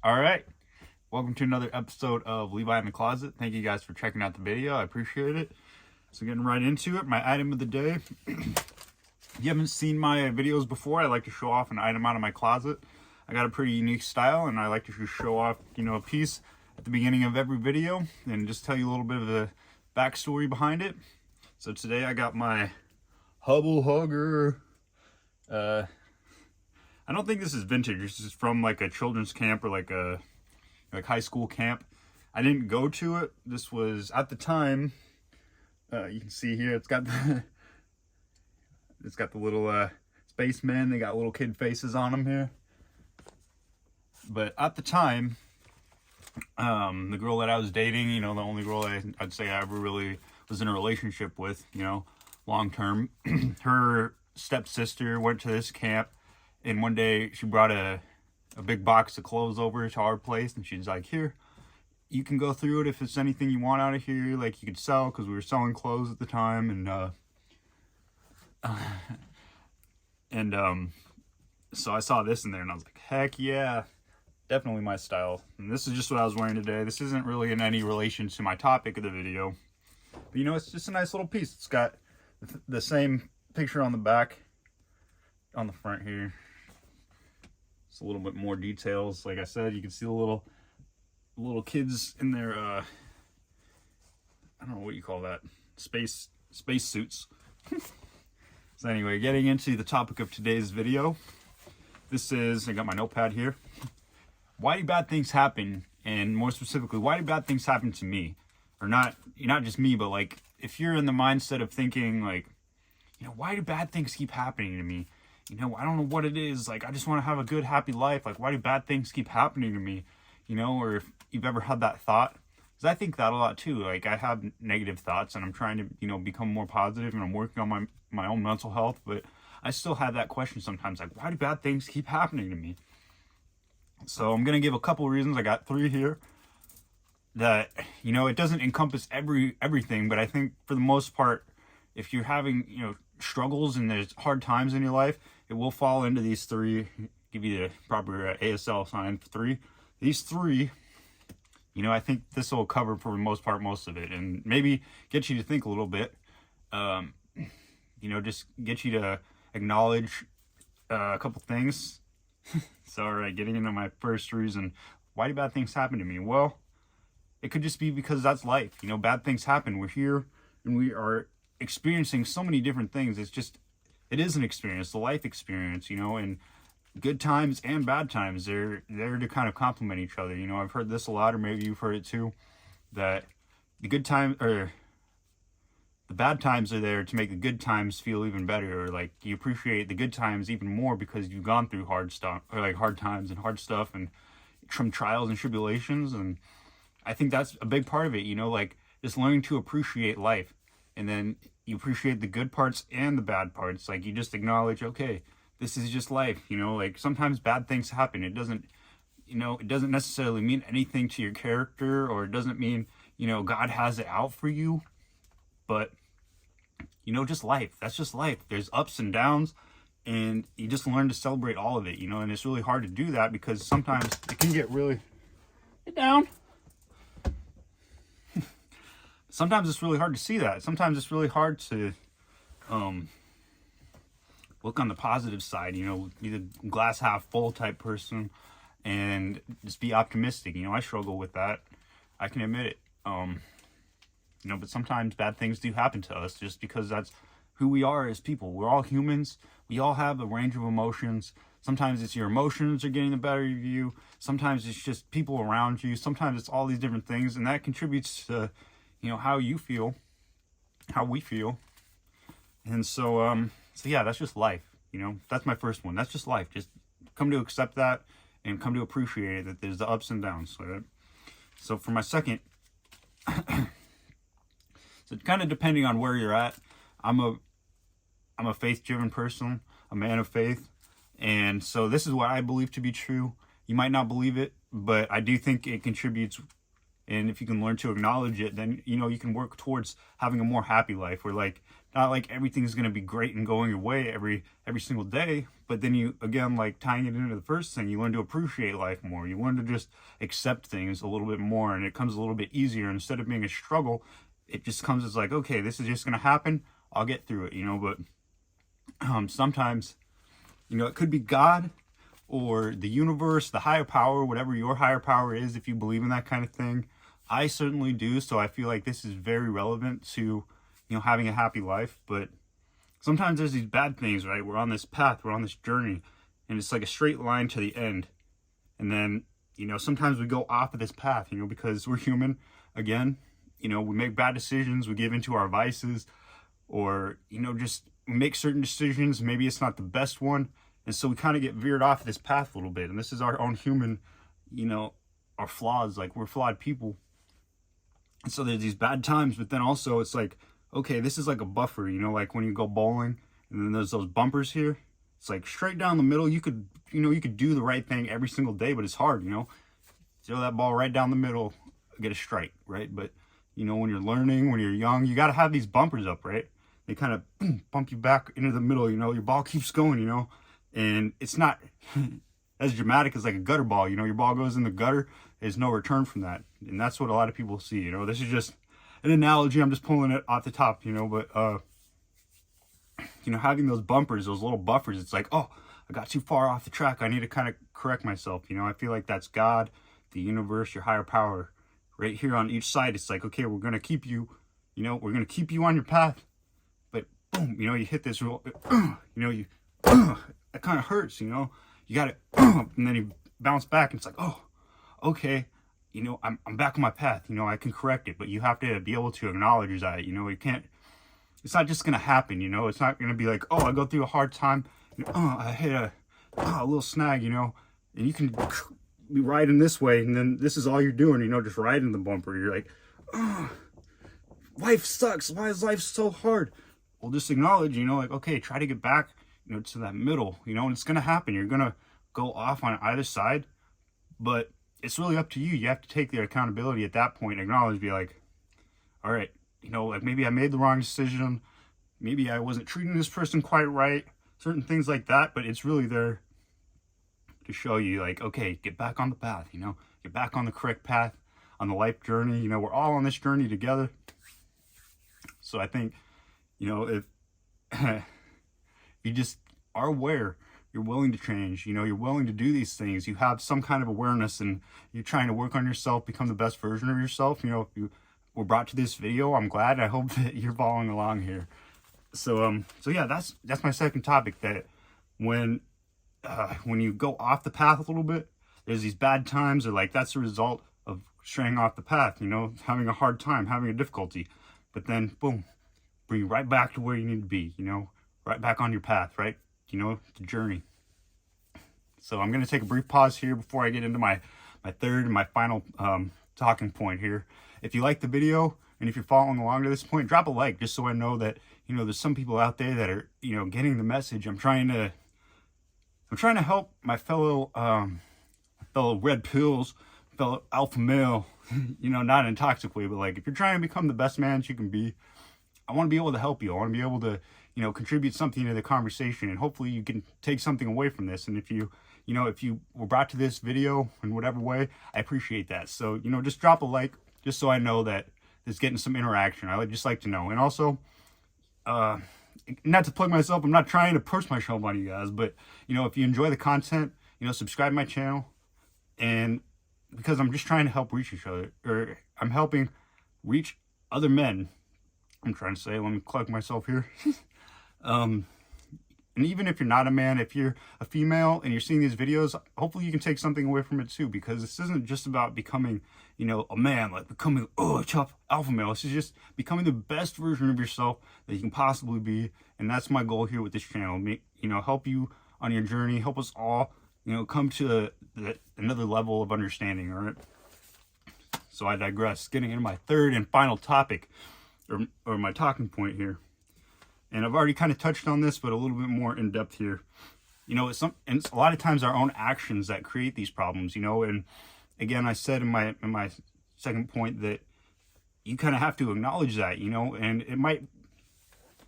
All right. Welcome to another episode of Levi in the Closet. Thank you guys for checking out the video. I appreciate it. So getting right into it, my item of the day. If you haven't seen my videos before, I like to show off an item out of my closet. I got a pretty unique style and I like to just show off, a piece at the beginning of every video and just tell you a little bit of the backstory behind it. So today I got my Hubble Hugger. I don't think this is vintage. This is from like a children's camp or like a high school camp. I didn't go to it. This was at the time. You can see here it's got the little spacemen. They got little kid faces on them here. But at the time, the girl that I was dating, the only girl I'd say I ever really was in a relationship with, long term, her stepsister went to this camp. And one day she brought a big box of clothes over to our place, and she's like, "Here, you can go through it if it's anything you want out of here, like you could sell," because we were selling clothes at the time. So I saw this in there, and I was like, "Heck yeah, definitely my style." And this is just what I was wearing today. This isn't really in any relation to my topic of the video, but it's just a nice little piece. It's got the same picture on the back, on the front here. It's a little bit more details. Like I said, you can see the little kids in their I don't know what you call that, space suits. So anyway, getting into the topic of today's video. I got my notepad here. Why do bad things happen? And more specifically, why do bad things happen to me? Or not just me, but like if you're in the mindset of thinking like, why do bad things keep happening to me? I don't know what it is. Like, I just want to have a good, happy life. Like, why do bad things keep happening to me? Or if you've ever had that thought. Because I think that a lot too. Like, I have negative thoughts and I'm trying to, become more positive and I'm working on my own mental health. But I still have that question sometimes. Like, why do bad things keep happening to me? So I'm going to give a couple reasons. I got 3 here that, it doesn't encompass everything. But I think for the most part, if you're having, struggles and there's hard times in your life, it will fall into these 3. Give you the proper ASL sign for 3. These 3, I think this will cover for the most part most of it, and maybe get you to think a little bit. Just get you to acknowledge a couple things. So, all right, getting into my first reason, why do bad things happen to me? Well, it could just be because that's life. Bad things happen. We're here and we are experiencing so many different things. It is an experience, the life experience, and good times and bad times, they're there to kind of complement each other. I've heard this a lot, or maybe you've heard it too, that the good time or the bad times are there to make the good times feel even better, or like you appreciate the good times even more because you've gone through hard stuff, or like hard times and hard stuff and some trials and tribulations. And I think that's a big part of it, like just learning to appreciate life. And then you appreciate the good parts and the bad parts. Like you just acknowledge, okay, this is just life. Like sometimes bad things happen. It doesn't necessarily mean anything to your character, or it doesn't mean, God has it out for you. But, just life. That's just life. There's ups and downs, and you just learn to celebrate all of it, and it's really hard to do that because sometimes it can get really down. Sometimes it's really hard to see that. Sometimes it's really hard to look on the positive side, be the glass half full type person and just be optimistic. I struggle with that. I can admit it. But sometimes bad things do happen to us just because that's who we are as people. We're all humans. We all have a range of emotions. Sometimes it's your emotions are getting the better of you. Sometimes it's just people around you. Sometimes it's all these different things, and that contributes to how you feel, how we feel. And so yeah, that's just life. That's my first one. That's just life. Just come to accept that and come to appreciate it, that there's the ups and downs. So for my second, so kind of depending on where you're at, I'm a faith-driven person, a man of faith. And so this is what I believe to be true. You might not believe it, but I do think it contributes And if you can learn to acknowledge it, then, you know, you can work towards having a more happy life where, like, not like everything's going to be great and going your way every single day. But then you, again, like tying it into the first thing, you learn to appreciate life more. You learn to just accept things a little bit more, and it comes a little bit easier. Instead of being a struggle, it just comes as like, okay, this is just going to happen. I'll get through it, you know. But sometimes, you know, it could be God or the universe, the higher power, whatever your higher power is, if you believe in that kind of thing. I certainly do, so I feel like this is very relevant to, you know, having a happy life. But sometimes there's these bad things, right? We're on this path, we're on this journey, and it's like a straight line to the end. And then, you know, sometimes we go off of this path, you know, because we're human. Again, you know, we make bad decisions, we give into our vices, or, you know, just make certain decisions. Maybe it's not the best one. And so we kind of get veered off this path a little bit. And this is our own human, you know, our flaws. Like, we're flawed people. And so there's these bad times, but then also it's like, okay, this is like a buffer, you know, like when you go bowling and then there's those bumpers here. It's like straight down the middle. You could, you know, you could do the right thing every single day, but it's hard, you know. Throw that ball right down the middle, get a strike, right? But, you know, when you're learning, when you're young, you got to have these bumpers up, right? They kind of bump you back into the middle, you know, your ball keeps going, you know, and it's not as dramatic as like a gutter ball, you know, your ball goes in the gutter, there's no return from that. And that's what a lot of people see, you know. This is just an analogy, I'm just pulling it off the top, you know, but, you know, having those bumpers, those little buffers, it's like, oh, I got too far off the track, I need to kind of correct myself, you know. I feel like that's God, the universe, your higher power, right here on each side. It's like, okay, we're going to keep you, you know, we're going to keep you on your path. But boom, you know, you hit this real, you know, you, it kind of hurts, you know, you got it, and then you bounce back, and it's like, oh, okay, you know, I'm back on my path, you know, I can correct it. But you have to be able to acknowledge that, you know, you can't, it's not just going to happen, you know, it's not going to be like, oh, I go through a hard time, you know, I hit a little snag, you know, and you can be riding this way, and then this is all you're doing, you know, just riding the bumper. You're like, oh, life sucks. Why is life so hard? Well, just acknowledge, you know, like, okay, try to get back, you know, to that middle, you know, and it's going to happen. You're going to go off on either side, but it's really up to you. You have to take the accountability at that point, acknowledge, be like, all right, you know, like maybe I made the wrong decision. Maybe I wasn't treating this person quite right, certain things like that, but it's really there to show you, like, okay, get back on the path, you know, get back on the correct path, on the life journey. You know, we're all on this journey together. So I think, you know, if you just are aware, you're willing to change, you know, you're willing to do these things, you have some kind of awareness, and you're trying to work on yourself, become the best version of yourself, you know, if you were brought to this video, I'm glad. I hope that you're following along here. So yeah, that's my second topic, that when you go off the path a little bit, there's these bad times, or like that's the result of straying off the path, you know, having a hard time, having a difficulty, but then boom, bring you right back to where you need to be, you know, right back on your path, right, you know, the journey. So I'm going to take a brief pause here before I get into my third and my final talking point here. If you like the video, and if you're following along to this point, drop a like, just so I know that, you know, there's some people out there that are, you know, getting the message. I'm trying to help my fellow red pills, fellow alpha male, you know, not in a toxic way, but like, if you're trying to become the best man that you can be, I want to be able to help you. I want to be able to, you know, contribute something to the conversation, and hopefully you can take something away from this. And if you were brought to this video in whatever way, I appreciate that. So, you know, just drop a like, just so I know that it's getting some interaction. I would just like to know. And also, not to plug myself, I'm not trying to push myself on you guys, but, you know, if you enjoy the content, you know, subscribe to my channel. And because I'm just trying to help reach each other, or I'm helping reach other men. I'm trying to say, let me collect myself here. And even if you're not a man, if you're a female and you're seeing these videos, hopefully you can take something away from it too, because this isn't just about becoming, you know, a man, like becoming, a tough alpha male. This is just becoming the best version of yourself that you can possibly be. And that's my goal here with this channel. You know, help you on your journey, help us all, you know, come to another level of understanding, all right? So I digress. Getting into my third and final topic, or my talking point here. And I've already kind of touched on this, but a little bit more in depth here. You know, it's a lot of times our own actions that create these problems, you know. And again, I said in my second point, that you kind of have to acknowledge that, you know, and I'm going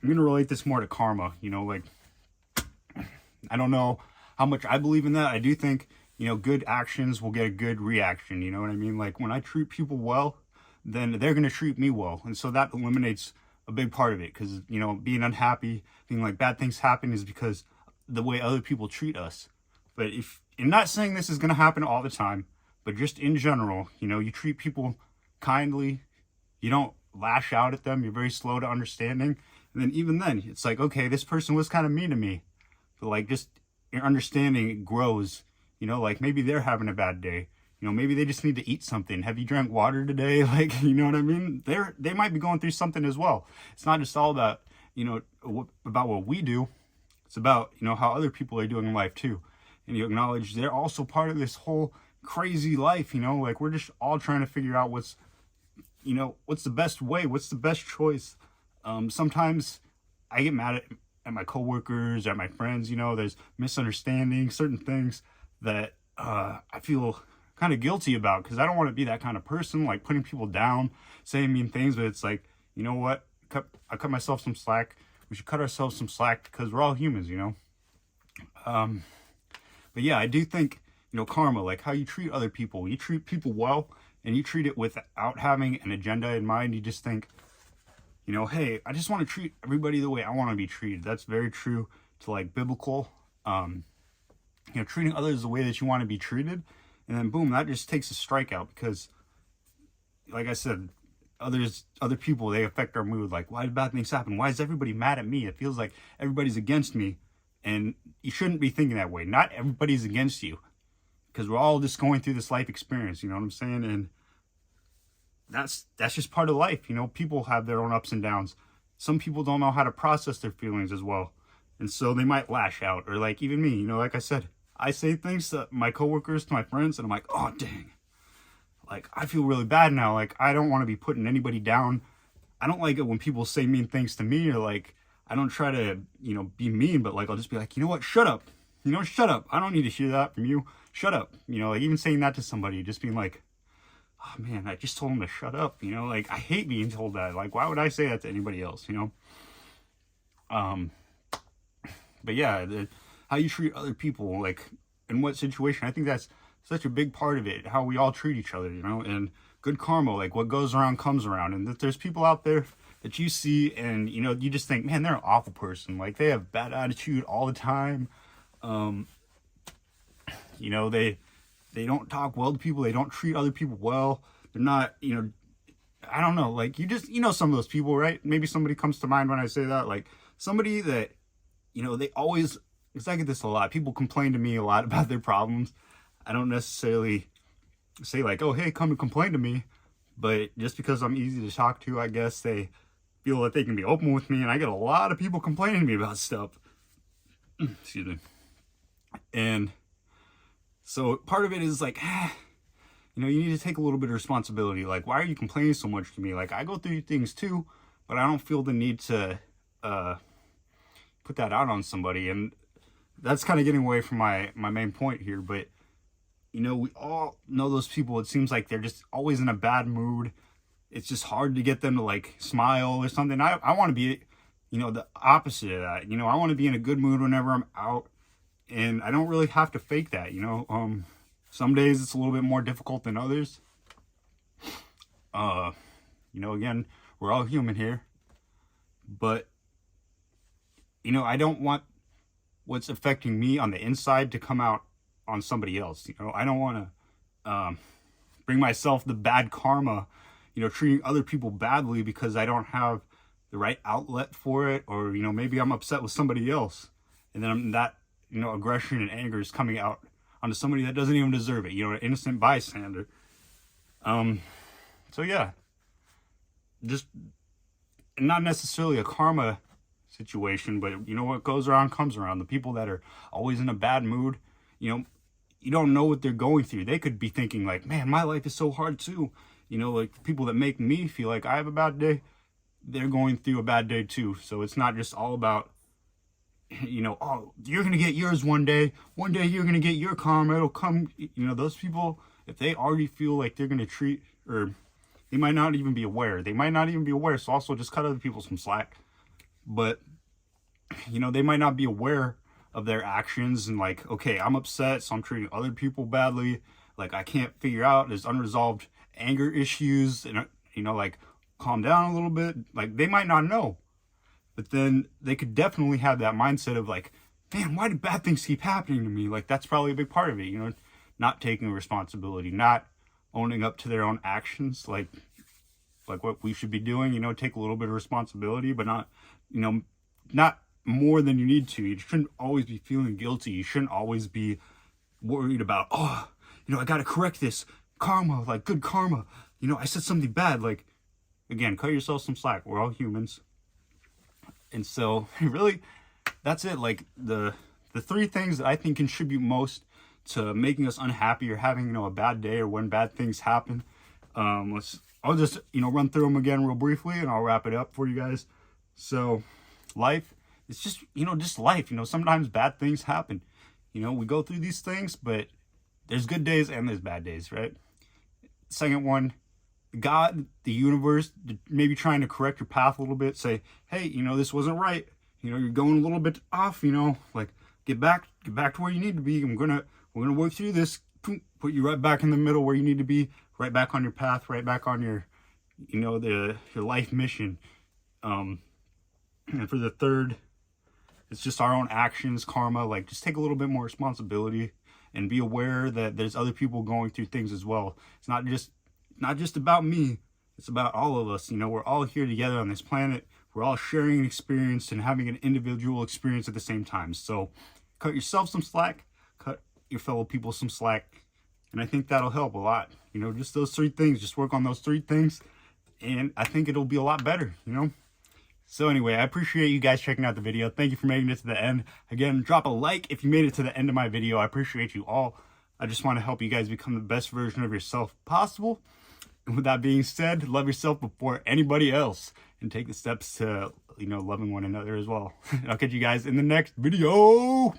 to relate this more to karma, you know, like, I don't know how much I believe in that. I do think, you know, good actions will get a good reaction, you know what I mean? Like, when I treat people well, then they're going to treat me well. And so that eliminates a big part of it, because, you know, being unhappy, being like bad things happen is because the way other people treat us. But if, and not saying this is going to happen all the time, but just in general, you know, you treat people kindly, you don't lash out at them, you're very slow to understanding. And then even then, it's like, okay, this person was kind of mean to me, but like, just your understanding grows, you know, like maybe they're having a bad day. You know, maybe they just need to eat something. Have you drank water today? Like, you know what I mean? They might be going through something as well. It's not just all about, you know, about what we do. It's about, you know, how other people are doing in life too. And you acknowledge they're also part of this whole crazy life, you know, like we're just all trying to figure out what's, you know, what's the best way, what's the best choice. Sometimes I get mad at my coworkers, at my friends, you know, there's misunderstandings, certain things that I feel kind of guilty about, because I don't want to be that kind of person, like putting people down, saying mean things. But it's like, you know what, I cut myself some slack. We should cut ourselves some slack, because we're all humans, you know. But yeah, I do think, you know, karma, like how you treat other people, you treat people well, and you treat it without having an agenda in mind. You just think, you know, hey, I just want to treat everybody the way I want to be treated. That's very true to like biblical, you know, treating others the way that you want to be treated. And then boom, that just takes a strikeout, because like I said, other people, they affect our mood. Like, why did bad things happen? Why is everybody mad at me? It feels like everybody's against me. And you shouldn't be thinking that way. Not everybody's against you, because we're all just going through this life experience, you know what I'm saying? And that's just part of life, you know. People have their own ups and downs. Some people don't know how to process their feelings as well, and so they might lash out. Or like even me, you know, like I said, I say things to my coworkers, to my friends, and I'm like, oh dang, like I feel really bad now. Like, I don't want to be putting anybody down. I don't like it when people say mean things to me, or like, I don't try to, you know, be mean, but like, I'll just be like, you know what, shut up, you know, shut up. I don't need to hear that from you. Shut up. You know, like even saying that to somebody, just being like, oh man, I just told him to shut up. You know, like I hate being told that. Like, why would I say that to anybody else, you know? But yeah, how you treat other people, like in what situation, I think that's such a big part of it, how we all treat each other, you know. And good karma, like what goes around comes around. And that there's people out there that you see and, you know, you just think, man, they're an awful person. Like they have bad attitude all the time. You know, they don't talk well to people. They don't treat other people well. They're not, you know, I don't know. Like, you know, some of those people, right? Maybe somebody comes to mind when I say that. Like, somebody that, you know, they always, because I get this a lot. People complain to me a lot about their problems. I don't necessarily say, like, oh, hey, come and complain to me. But just because I'm easy to talk to, I guess they feel that they can be open with me. And I get a lot of people complaining to me about stuff. Excuse me. And so part of it is like, you know, you need to take a little bit of responsibility. Like, why are you complaining so much to me? Like, I go through things too, but I don't feel the need to put that out on somebody. And that's kind of getting away from my main point here. But, you know, we all know those people. It seems like they're just always in a bad mood. It's just hard to get them to like smile or something. I want to be, you know, the opposite of that. You know, I want to be in a good mood whenever I'm out. And I don't really have to fake that, you know. Some days it's a little bit more difficult than others. You know, again, we're all human here. But, you know, I don't want what's affecting me on the inside to come out on somebody else. You know, I don't want to bring myself the bad karma, you know, treating other people badly because I don't have the right outlet for it. Or, you know, maybe I'm upset with somebody else. And then that, you know, aggression and anger is coming out onto somebody that doesn't even deserve it, you know, an innocent bystander. So yeah, just not necessarily a karma situation, but you know, what goes around comes around. The people that are always in a bad mood, you know, you don't know what they're going through. They could be thinking like, man, my life is so hard too. You know, like people that make me feel like I have a bad day, they're going through a bad day too. So it's not just all about, you know, oh, you're going to get yours one day. One day you're going to get your karma. It'll come. You know, those people, if they already feel like they're going to treat, or they might not even be aware. So also just cut other people some slack. But, you know, they might not be aware of their actions and like, okay, I'm upset, so I'm treating other people badly. Like, I can't figure out, there's unresolved anger issues, and, you know, like, calm down a little bit. Like, they might not know. But then they could definitely have that mindset of like, man, why do bad things keep happening to me? Like, that's probably a big part of it, you know, not taking responsibility, not owning up to their own actions, like what we should be doing, you know, take a little bit of responsibility, but not, you know, not more than you need to. You shouldn't always be feeling guilty. You shouldn't always be worried about, oh, you know, I got to correct this. Karma, like good karma. You know, I said something bad. Like, again, cut yourself some slack. We're all humans. And so really, that's it. Like the three things that I think contribute most to making us unhappy or having, you know, a bad day or when bad things happen. I'll just, you know, run through them again real briefly and I'll wrap it up for you guys. So life, it's just, you know, just life, you know, sometimes bad things happen. You know, we go through these things, but there's good days and there's bad days, right? Second one, God, the universe, maybe trying to correct your path a little bit, say, hey, you know, this wasn't right. You know, you're going a little bit off, you know, like get back to where you need to be. We're gonna work through this, put you right back in the middle where you need to be, right back on your path, right back on your, you know, your life mission. And for the third, it's just our own actions, karma, like just take a little bit more responsibility and be aware that there's other people going through things as well. It's not just about me. It's about all of us. You know, we're all here together on this planet. We're all sharing an experience and having an individual experience at the same time. So cut yourself some slack, cut your fellow people some slack. And I think that'll help a lot. You know, just those three things, just work on those three things. And I think it'll be a lot better, you know? So anyway, I appreciate you guys checking out the video. Thank you for making it to the end. Again, drop a like if you made it to the end of my video. I appreciate you all. I just want to help you guys become the best version of yourself possible. And with that being said, love yourself before anybody else and take the steps to, you know, loving one another as well. I'll catch you guys in the next video.